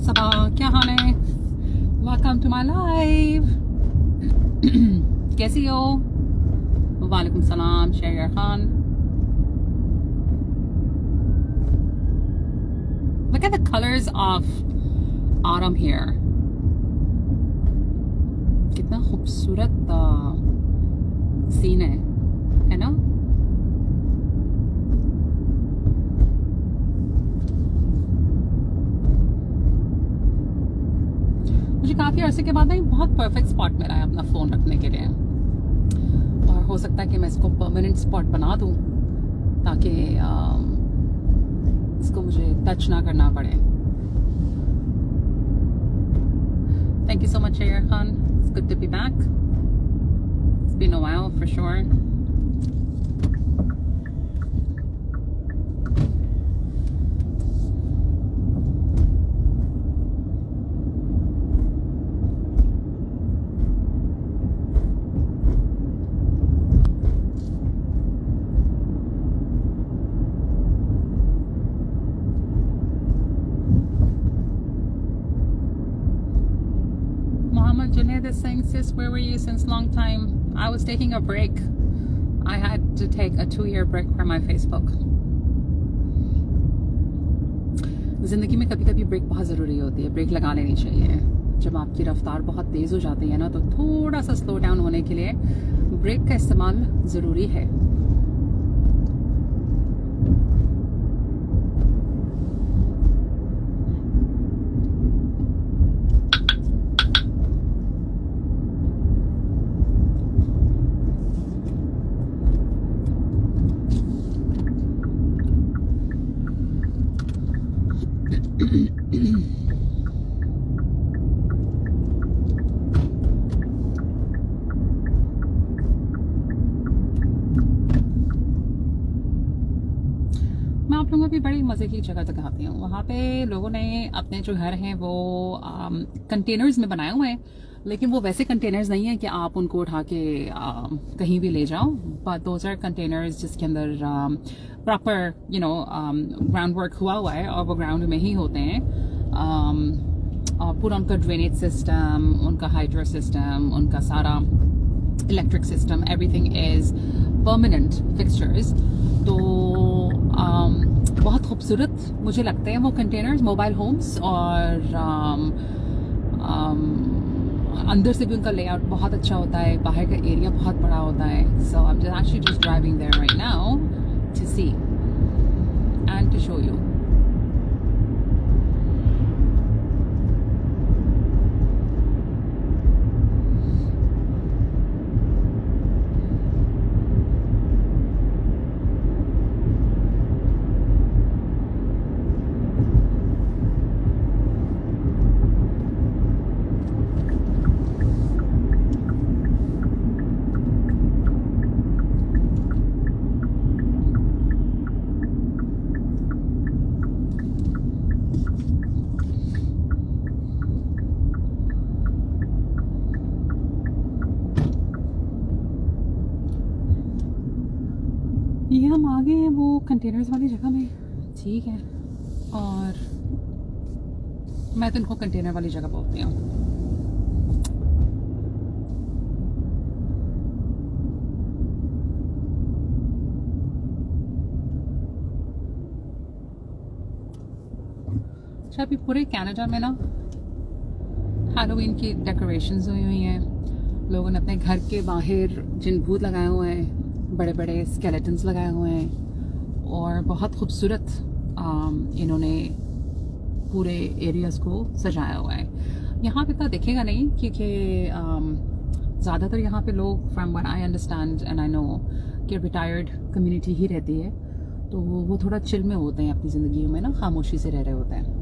सबा, क्या हाल है? Welcome to my live. कैसी हो? वालेकुम सलाम शहर Khan. Look at the colors of autumn here. कितना खूबसूरत सीन है ना? मुझे काफ़ी अरसे के बाद ना बहुत परफेक्ट स्पॉट मिला है अपना फ़ोन रखने के लिए, और हो सकता है कि मैं इसको परमानेंट स्पॉट बना दूँ ताकि इसको मुझे टच ना करना पड़े। Thank you so much Sher Khan, it's good to be back, it's been a while for sure. Junaid is saying, sis, where were you since long time? I was taking a break. I had to take a 2-year break from my Facebook. ज़िंदगी में कभी कभी break बहुत ज़रूरी होती है, break लगा लेनी चाहिए। जब आपकी रफ्तार बहुत तेज़ हो जाती है ना, तो थोड़ा सा स्लो डाउन होने के लिए ब्रेक का इस्तेमाल ज़रूरी है। मैं आप लोगों को भी बड़ी मज़े की जगह दिखाती हूँ। वहाँ पे लोगों ने अपने जो घर हैं वो कंटेनर्स में बनाए हुए हैं, लेकिन वो वैसे कंटेनर्स नहीं है कि आप उनको उठा के कहीं भी ले जाओ, बट दोज आर कंटेनर्स जिसके अंदर प्रॉपर ग्राउंड वर्क हुआ है, और वो ग्राउंड में ही होते हैं। और पूरा उनका ड्रेनेज सिस्टम, उनका हाइड्रो सिस्टम, उनका सारा electric system, everything is permanent fixtures. तो बहुत खूबसूरत मुझे लगते हैं वो कंटेनर्स, मोबाइल होम्स, और अंदर से भी उनका लेआउट बहुत अच्छा होता है, बाहर का एरिया बहुत बड़ा होता है। So I am actually just driving there right now to see and to show you. ये हम आ गए हैं वो कंटेनर्स वाली जगह में, ठीक है, और मैं तो इनको कंटेनर वाली जगह बोलती हूँ। अच्छा, अभी पूरे कनाडा में ना हैलोवीन की डेकोरेशंस हुई हैं। लोगों ने अपने घर के बाहर जिन भूत लगाए हुए हैं, बड़े बड़े स्केलेटन्स लगाए हुए हैं, और बहुत खूबसूरत इन्होंने पूरे एरियाज़ को सजाया हुआ है। यहाँ पे तो दिखेगा नहीं क्योंकि ज़्यादातर यहाँ पे लोग, from what I understand and I know, कि रिटायर्ड कम्युनिटी ही रहती है, तो वो थोड़ा चिल में होते हैं अपनी ज़िंदगी में ना, खामोशी से रह रहे होते हैं।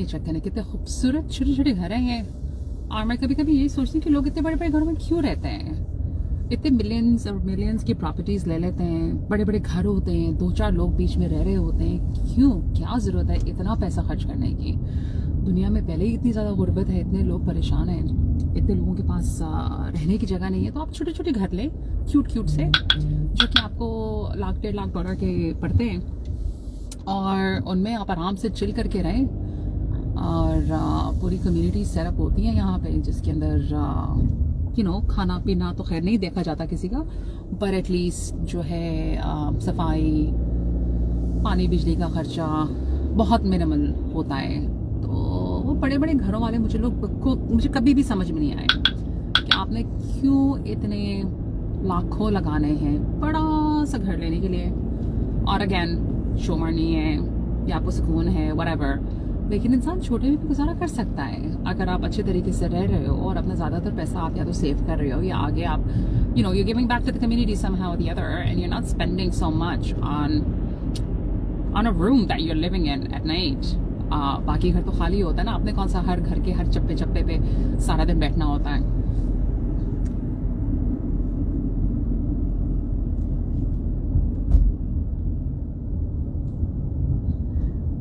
ये चेक करें कितने खूबसूरत छोटे छोटे घर हैं ये। और मैं कभी कभी यही सोचती हूँ कि लोग इतने बड़े बड़े घरों में क्यों रहते हैं। इतने मिलियंस और मिलियंस की प्रॉपर्टीज ले लेते हैं, बड़े बड़े घर होते हैं, 2-4 लोग बीच में रह रहे होते हैं। क्यों, क्या जरूरत है इतना पैसा खर्च करने की। दुनिया में पहले ही इतनी ज़्यादा गुर्बत है, इतने लोग परेशान हैं, इतने लोगों के पास रहने की जगह नहीं है। तो आप छोटे छोटे घर लें क्यूट क्यूट से, जो कि आपको $1-1.5 के पड़ते हैं, और उनमें आप आराम से चिल करके रहें। और पूरी कम्युनिटी सेटअप होती है यहाँ पे, जिसके अंदर खाना पीना तो खैर नहीं देखा जाता किसी का, पर एटलीस्ट जो है सफाई, पानी, बिजली का खर्चा बहुत मिनिमल होता है। तो वो बड़े बड़े घरों वाले मुझे कभी भी समझ में नहीं आए कि आपने क्यों इतने लाखों लगाने हैं बड़ा सा घर लेने के लिए। और अगेन शोमर नहीं है या आपको सुकून है व्हाटएवर, लेकिन इंसान छोटे में भी गुजारा कर सकता है अगर आप अच्छे तरीके से रह रहे हो और अपना ज़्यादातर पैसा आप या तो सेव कर रहे हो या आगे आप you're giving back to the community somehow or the other, and you're not spending so much on a room that you're living in at night. बाकी घर तो खाली होता है ना, अपने कौन सा हर घर के हर चप्पे चप्पे पे सारा दिन बैठना होता है।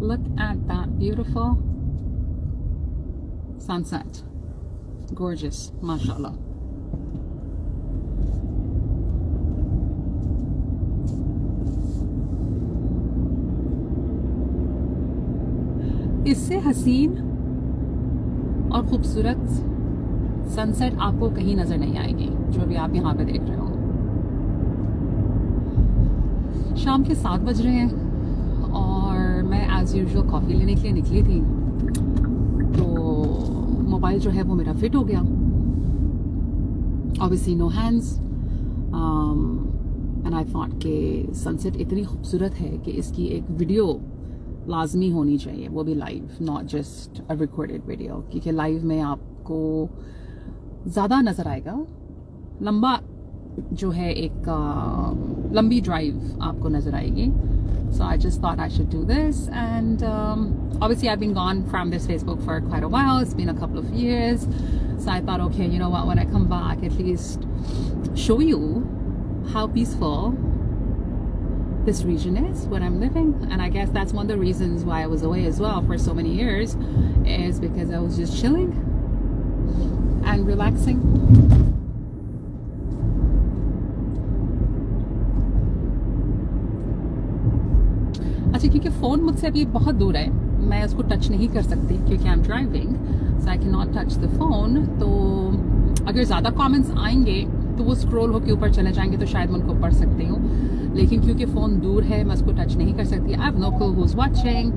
Look at that beautiful sunset. Gorgeous, mashallah. इससे हसीन और खूबसूरत सनसेट आपको कहीं नजर नहीं आएगी, जो भी आप यहाँ पे देख रहे हो। शाम के 7 बज रहे हैं और मैं एज यूजुअल कॉफ़ी लेने के लिए निकली थी, तो मोबाइल जो है वो मेरा फिट हो गया। Obviously no hands, and I thought कि सनसेट इतनी खूबसूरत है कि इसकी एक वीडियो लाजमी होनी चाहिए, वो भी live, not just a recorded video, क्योंकि लाइव में आपको ज़्यादा नज़र आएगा। लंबा जो है एक लंबी ड्राइव आपको नज़र आएगी। So I just thought I should do this, and obviously I've been gone from this Facebook for quite a while. It's been a couple of years, so I thought, okay, you know what, when I come back, at least show you how peaceful this region is where I'm living. And I guess that's one of the reasons why I was away as well for so many years, is because I was just chilling and relaxing. अच्छा, क्योंकि phone मुझसे अभी बहुत दूर है, मैं उसको touch नहीं कर सकती क्योंकि I am driving, so I can not touch the phone. तो अगर ज़्यादा कमेंट्स आएंगे तो वो स्क्रॉल होकर ऊपर चले जाएंगे, तो शायद मैं उनको पढ़ सकती हूँ, लेकिन क्योंकि फ़ोन दूर है मैं उसको टच नहीं कर सकती। I have no clue who is watching,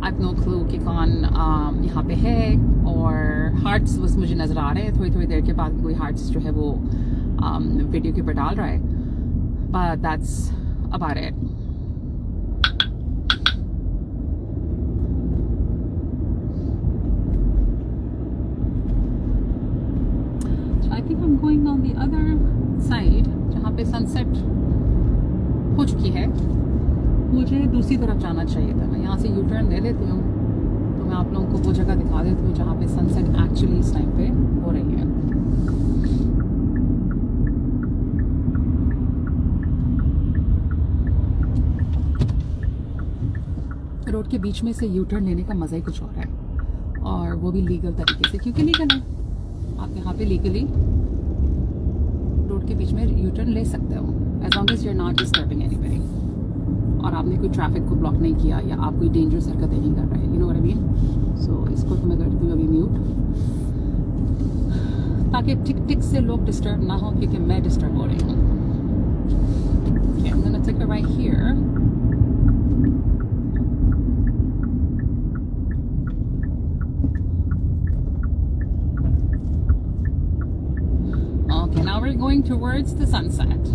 I have no clue कि कौन यहाँ पे है। और हार्ट्स बस मुझे नज़र आ रहे हैं, थोड़ी थोड़ी देर के बाद कोई हार्ट्स जो है वो वीडियो के ऊपर डाल रहा है, but that's about it. I think I'm going on the other side, जहाँ पे सनसेट हो चुकी है। मुझे दूसरी तरफ जाना चाहिए था, मैं यहाँ से यू टर्न ले लेती हूँ, तो मैं आप लोगों को वो जगह दिखा देती हूँ जहाँ पे सनसेट एक्चुअली इस टाइम पे हो रही है। रोड के बीच में से यू टर्न लेने का मज़ा ही कुछ और है, और वो भी लीगल तरीके से, क्योंकि लीगल है। आप यहाँ पे लीगली रोड के बीच में यू टर्न ले सकते हो, as long as you are not disturbing anybody, और आपने कोई ट्रैफिक को ब्लॉक नहीं किया या आप कोई डेंजरस हरकतें नहीं कर रहे, you know what I mean. So इसको तो मैं करती हूँ अभी म्यूट, ताकि टिक टिक से लोग डिस्टर्ब ना हो, क्योंकि मैं डिस्टर्ब हो रही हूँ। Okay, I'm gonna take it right here. Okay, now we're going towards the sunset.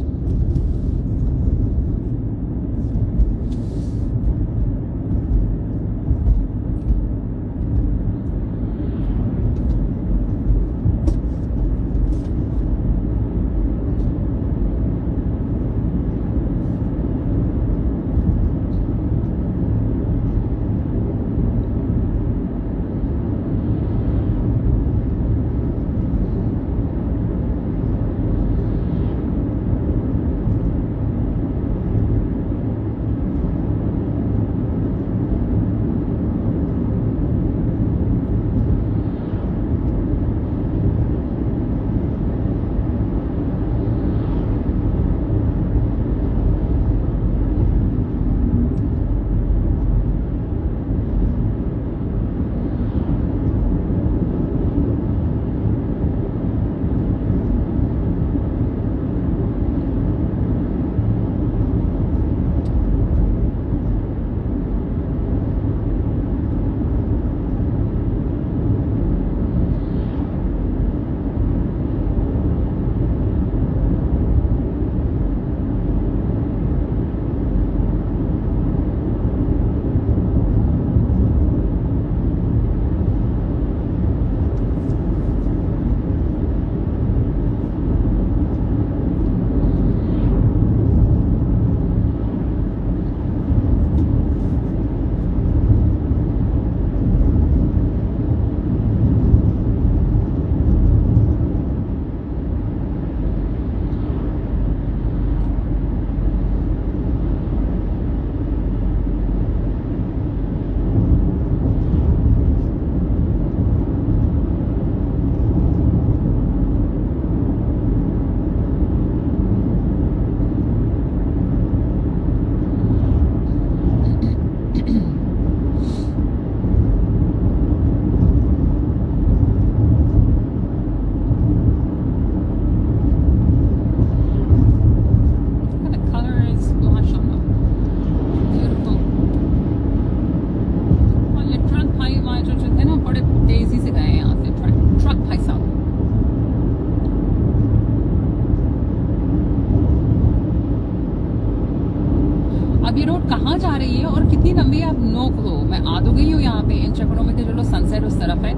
अब ये रोड कहाँ जा रही है और कितनी लंबी है, आप नो क्लू। मैं आ तो गई हूँ यहाँ पे इन चक्करों में कि चलो सनसेट उस तरफ है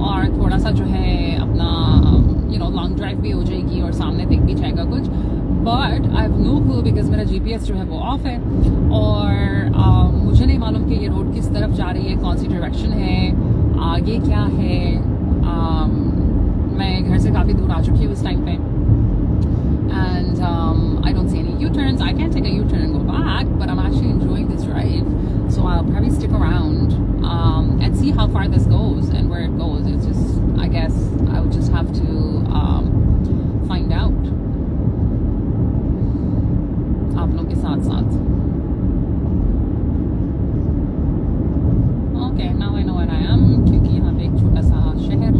और थोड़ा सा जो है अपना लॉन्ग ड्राइव भी हो जाएगी और सामने दिख भी जाएगा कुछ, but I have no clue because मेरा GPS जो है वो ऑफ है और मुझे नहीं मालूम कि ये रोड किस तरफ जा रही है, कौन सी डायरेक्शन है, आगे क्या है। मैं घर से काफ़ी दूर आ चुकी हूँ इस टाइम पे and I don't see any U-turns. I can't take a U-turn and go back, but I'm actually enjoying this drive, so I'll probably stick around and see how far this goes and where it goes. It's just, I guess I would just have to find out आप लोगों के साथ साथ। Okay, now I know where I am, क्योंकि यहाँ पे एक छोटा सा शहर,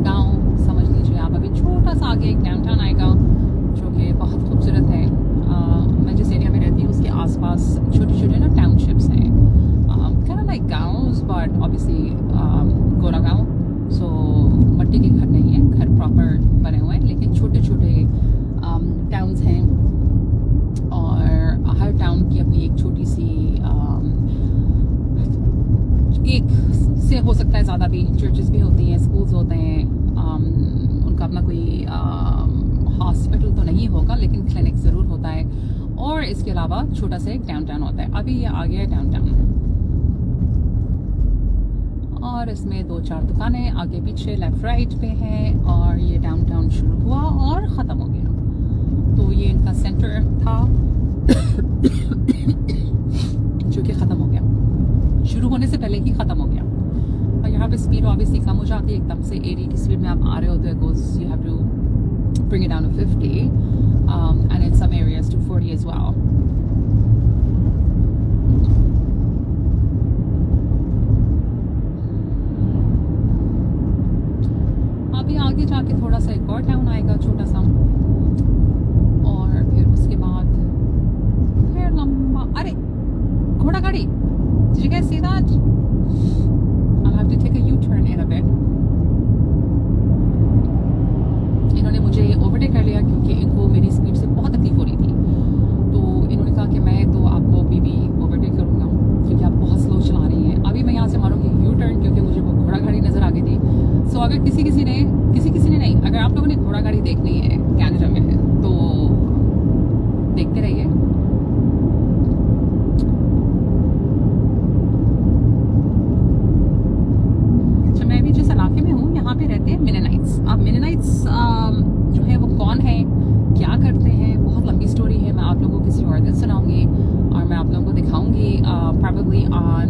गांव समझ लीजिए आप, अभी छोटा सा आगे एक डाउनटाउन आएगा जो कि बहुत खूबसूरत है। मैं जिस एरिया में रहती हूँ उसके आसपास छोटे छोटे ना टाउनशिप्स हैं, kind of like गाँव बट ऑब्वियसली गोरा गाँव, सो मट्टी के घर नहीं है, घर प्रॉपर बने हुए हैं, लेकिन छोटे छोटे टाउन्स हैं और हर टाउन की अपनी एक छोटी सी एक से हो सकता है ज़्यादा भी, चर्चेस भी होती हैं, स्कूल्स होते हैं, उनका अपना कोई हॉस्पिटल तो नहीं होगा लेकिन क्लिनिक ज़रूर होता है, और इसके अलावा छोटा सा एक डाउनटाउन होता है। अभी ये आ गया है डाउनटाउन और इसमें 2-4 दुकानें आगे पीछे लेफ्ट राइट पे हैं और ये डाउनटाउन शुरू हुआ और ख़त्म हो गया। तो ये इनका सेंटर था जो कि ख़त्म हो गया, शुरू होने से पहले ही ख़त्म हो गया। और यहाँ पे स्पीड ऑब्वियसली कम हो जाती है, एकदम से 80 की स्पीड में आप आ रहे हो तो goes you have to bring it down to 50 and in some areas to 40 as well. अभी आगे जाके थोड़ा सा एक और टाउन आएगा छोटा सा और फिर उसके बाद फिर लंबा, अरे घोड़ा गाड़ी, did you guys see that? I'll have to take a U-turn in a bit. इन्होंने मुझे ओवरटेक कर लिया क्योंकि इनको मेरी स्पीड से बहुत तकलीफ हो रही थी, तो इन्होंने कहा कि मैं तो आपको अभी भी ओवरटेक करूँगा क्योंकि आप बहुत स्लो चला रही हैं। अभी मैं यहाँ से मारूंगी यू टर्न क्योंकि मुझे वो घोड़ा गाड़ी नज़र आ गई थी। सो अगर किसी ने नहीं, अगर आप लोगों ने घोड़ा गाड़ी देखनी है कैनेडा में तो देखते रहिए। अच्छा, मैं भी जिस इलाके में हूँ यहाँ पे रहते हैं मेनोनाइट्स। अब मेनोनाइट्स जो है वो कौन है, क्या करते हैं, बहुत लंबी स्टोरी है, मैं आप लोगों को किसी और दिन सुनाऊंगी और मैं आप लोगों को दिखाऊंगी probably on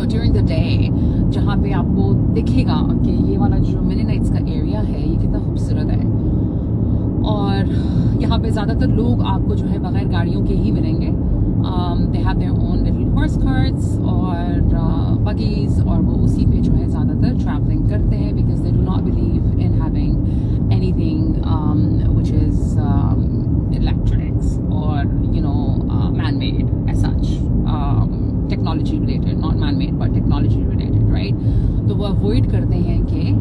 during the day, जहाँ पे आपको दिखेगा कि ये वाला जो मेनोनाइट्स का एरिया है ये कितना खूबसूरत है। और यहाँ पे ज़्यादातर लोग आपको जो है बगैर गाड़ियों के ही मिलेंगे। they have their own little horse carts और buggies और वो उसी पे जो है ज़्यादातर ट्रैवलिंग करते हैं because they do not believe in having anything which is electronics or man-made as such, technology related, not man-made but technology related, right? तो वो अवॉइड करते हैं कि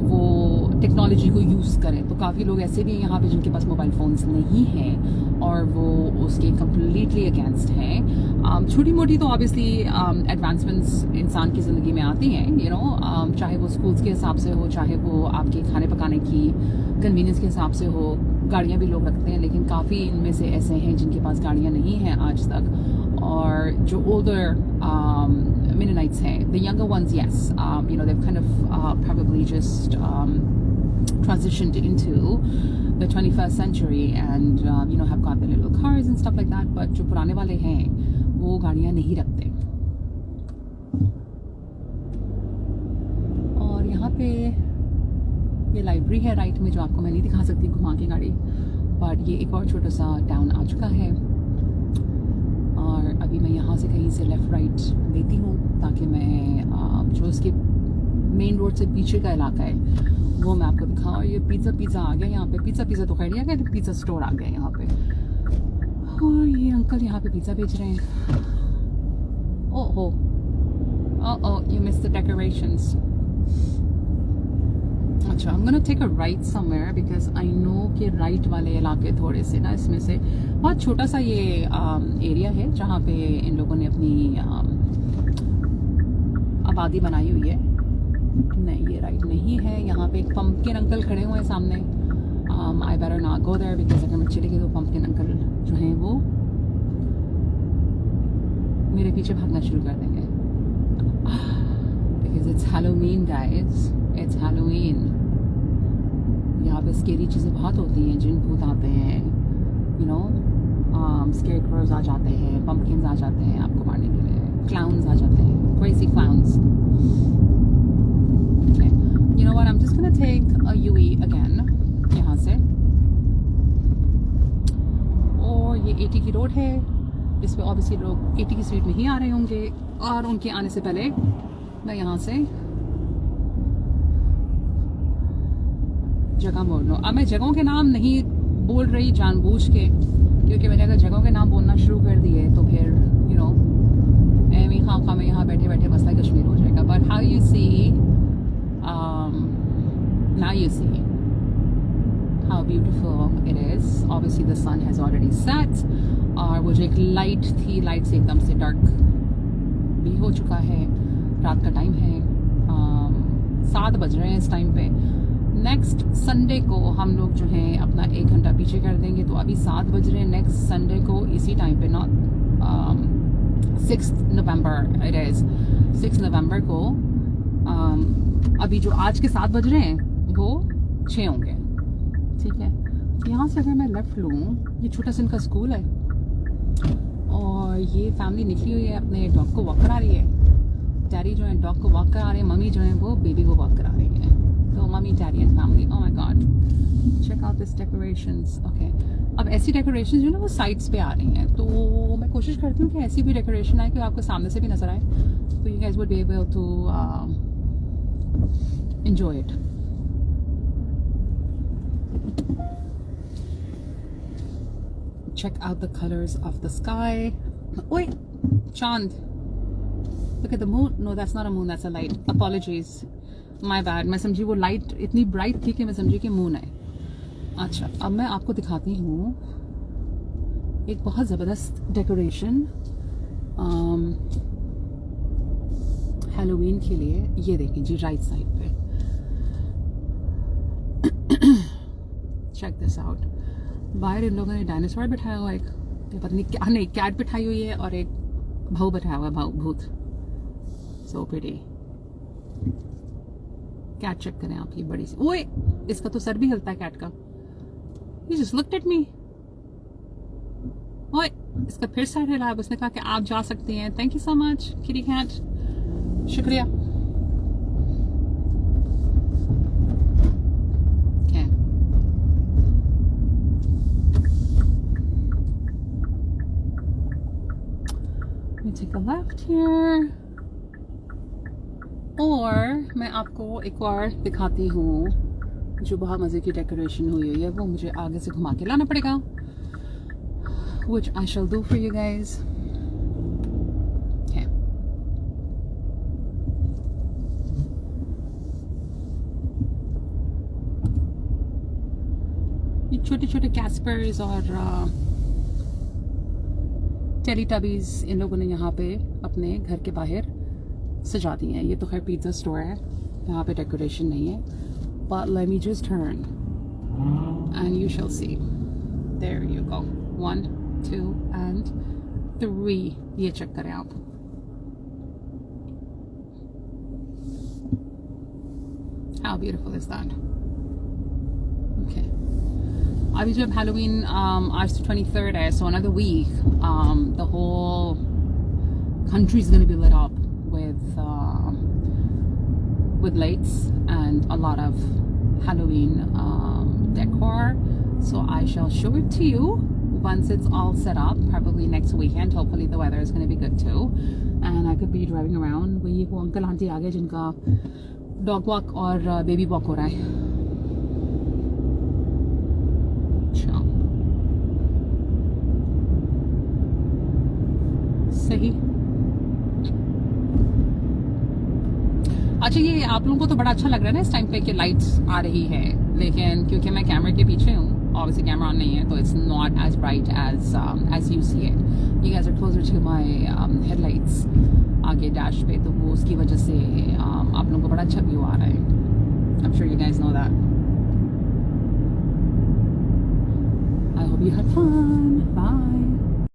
वो टेक्नोलॉजी को यूज़ करें। तो काफ़ी लोग ऐसे भी हैं यहाँ पे जिनके पास मोबाइल फ़ोन्स नहीं हैं और वो उसके कम्प्लीटली अगेंस्ट हैं। छोटी मोटी तो ऑब्वियसली एडवांसमेंट्स इंसान की ज़िंदगी में आती हैं, चाहे वो स्कूल्स के हिसाब से हो, चाहे वो आपके खाने पकाने की कन्वीनियंस के हिसाब से हो। गाड़ियाँ भी लोग रखते हैं लेकिन काफ़ी इनमें से ऐसे हैं जिनके पास गाड़ियाँ नहीं हैं आज तक। और जो ओल्डर Mennonites हैं, the younger ones, yes, they've kind of probably just transitioned into the 21st century and have got their little cars and stuff like that, but जो पुराने वाले हैं वो गाड़ियाँ नहीं रखते। और यहाँ पे ये लाइब्रेरी है राइट में जो आपको मैं नहीं दिखा सकती घुमा के गाड़ी, बट ये एक और छोटा सा टाउन आ चुका है और अभी मैं यहाँ से कहीं से लेफ़्ट राइट लेती हूँ ताकि मैं जो इसके मेन रोड से पीछे का इलाका है वो मैं आपको दिखाऊँ। और ये पिज़्ज़ा आ गया यहाँ पे, पिज़्ज़ा तो खैर नहीं आ गया, पिज़्ज़ा स्टोर आ गया यहाँ पे और ये अंकल यहाँ पे पिज़्ज़ा बेच रहे हैं। Oh you miss the decorations. अच्छा, I'm gonna take a right somewhere because I know कि राइट वाले इलाके थोड़े से ना, इसमें से बहुत छोटा सा ये एरिया है जहाँ पे इन लोगों ने अपनी आबादी बनाई हुई है। नहीं, ये राइट नहीं है। यहाँ पे एक पंपकिन अंकल खड़े हुए हैं सामने। I better not go there because अगर मैं चलेगी तो पंपकिन अंकल जो हैं वो मेरे पीछे भागना शुरू कर देंगे। Because it's Halloween guys, it's Halloween. यहाँ पे स्केरी चीज़ें बहुत होती हैं, जिन भूत आते हैं, यू नो, स्केरक्रोज आ जाते हैं, पंपकिन्स आ जाते हैं आपको मारने के लिए, क्लाउन्स आ जाते हैं, crazy clowns. You know what? I'm just gonna take a UE again यहाँ से, और ये 80 की रोड है। इस पे ऑब्वियसली लोग 80 की स्पीड में ही आ रहे होंगे, और उनके आने से पहले मैं यहाँ से जगह मोड़ लूँ। अब मैं जगहों के नाम नहीं बोल रही जानबूझ के, क्योंकि मैंने अगर जगहों के नाम बोलना शुरू कर दिए तो फिर यू नो एमी खाम में यहाँ बैठे बैठे मसला कश्मीर हो जाएगा। But how you see now you see how beautiful it is. Obviously the sun has already set, और वो जो एक लाइट थी, लाइट से एकदम से डार्क भी हो चुका है। रात का टाइम है, 7 बज रहे हैं इस टाइम पे। नेक्स्ट संडे को हम लोग जो हैं अपना 1 घंटा पीछे कर देंगे, तो अभी 7 बज रहे हैं। नेक्स्ट संडे को इसी टाइम पे, नॉट 6 नवंबर, इट इज़ 6 नवंबर को, अभी जो आज के 7 बज रहे हैं वो 6 होंगे, ठीक है। यहाँ से अगर मैं लेफ्ट लूँ, ये छोटा सा इनका स्कूल है, और ये फैमिली निकली हुई है, अपने डॉग को वॉक करा रही है। डैडी जो है डॉग को वॉक करा रहे हैं, मम्मी जो है वो बेबी को वॉक करा रही है। तो mummy, daddy and family. Oh my god, check out this decorations. Okay, अब ऐसी डेकोरेशन जो है ना वो साइड्स पे आ रही हैं, तो मैं कोशिश करती हूँ कि ऐसी भी डेकोरेशन आए कि आपको सामने से भी नजर आए, तो you guys would be able to enjoy it. Check out the colors of the sky. Wait, Chand. Look at the moon. No, that's not a moon, that's a light. Apologies. My bad. मैं समझी वो light इतनी bright थी कि मैं समझी कि moon है। अच्छा, अब मैं आपको दिखाती हूँ एक बहुत ज़बरदस्त डेकोरेशन हैलोवीन के लिए। ये देखिए जी, राइट साइड पे। Check this out. बाहर इन लोगों ने डायनासोर बिठाया हुआ, एक पता नहीं क्या, नहीं कैट बिठाई हुई है, और एक भाऊ बिठाया हुआ है, भूत। So pretty. कैट चेक करें आप, ये बड़ी सी। ओए, इसका तो सर भी हिलता है कैट का। He just looked at me. ओए, इसका फिर सर हिला। उसने कहा कि आप जा सकती हैं। Thank you so much kitty cat, शुक्रिया। Take a left here, और मैं आपको एक और दिखाती हूँ जो बहुत मज़े की डेकोरेशन हुई है। वो मुझे आगे से घुमा के लाना पड़ेगा, which I shall do for you guys. Okay. ये छोटे छोटे कैस्पर्स और टेलीटबीज इन लोगों ने यहाँ पे अपने घर के बाहर सजा दिए हैं। ये तो खैर पिज़्ज़ा स्टोर है, यहाँ पे डेकोरेशन नहीं है। But let me just turn and you shall see. There you go. 1, 2 and 3. ये चेक करें आप। How beautiful is that? Okay. अभी जब हैलोवीन आज तो 23rd है, so another week the whole country is going to be lit up with lights and a lot of Halloween decor. So I shall show it to you once it's all set up, probably next weekend. Hopefully the weather is going to be good too, and I could be driving around. वही वो uncle aunty आ गए जिनका dog walk और baby walk हो रहा है। सही। अच्छा, ये आप लोगों को तो बड़ा अच्छा लग रहा है ना इस टाइम पे कि लाइट्स आ रही है, लेकिन क्योंकि मैं कैमरे के पीछे हूँ, ऑब्वियसली कैमरा ऑन नहीं है, तो it's not as bright as you see it. You guys are closer to my headlights आगे डैश पे, तो वो उसकी वजह से आप लोगों को बड़ा अच्छा व्यू आ रहा है। I am sure you guys know that. I hope you had fun. Bye.